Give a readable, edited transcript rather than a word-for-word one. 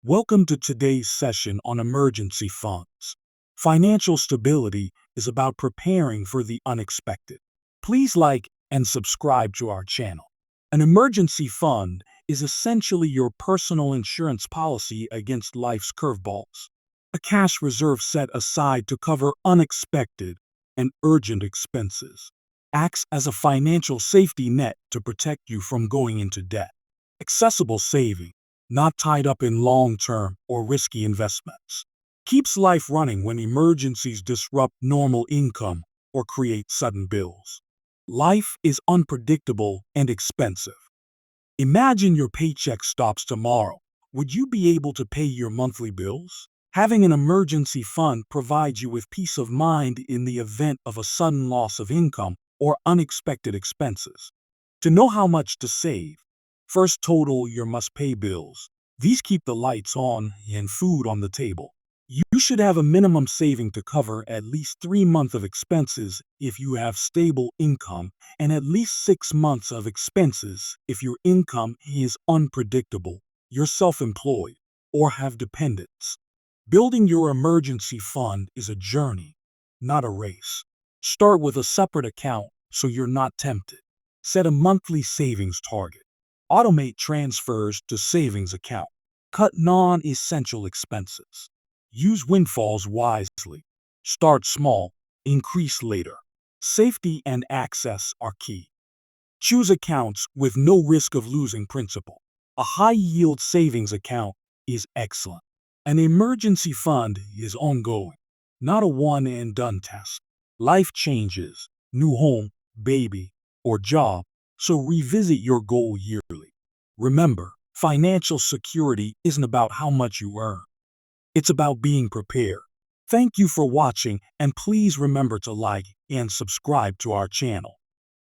Welcome to today's session on emergency funds. Financial stability is about preparing for the unexpected. Please like and subscribe to our channel. An emergency fund is essentially your personal insurance policy against life's curveballs. A cash reserve set aside to cover unexpected and urgent expenses acts as a financial safety net to protect you from going into debt. Accessible saving, not tied up in long-term or risky investments, keeps life running when emergencies disrupt normal income or create sudden bills. Life is unpredictable and expensive. Imagine your paycheck stops tomorrow. Would you be able to pay your monthly bills? Having an emergency fund provides you with peace of mind in the event of a sudden loss of income or unexpected expenses. To know how much to save, first total your must-pay bills. These keep the lights on and food on the table. You should have a minimum saving to cover at least 3 months of expenses if you have stable income, and at least 6 months of expenses if your income is unpredictable, you're self-employed, or have dependents. Building your emergency fund is a journey, not a race. Start with a separate account so you're not tempted. Set a monthly savings target. Automate transfers to savings account. Cut non-essential expenses. Use windfalls wisely. Start small, increase later. Safety and access are key. Choose accounts with no risk of losing principal. A high-yield savings account is excellent. An emergency fund is ongoing, not a one-and-done test. Life changes, new home, baby, or job, so revisit your goal yearly. Remember, financial security isn't about how much you earn. It's about being prepared. Thank you for watching, and please remember to like and subscribe to our channel.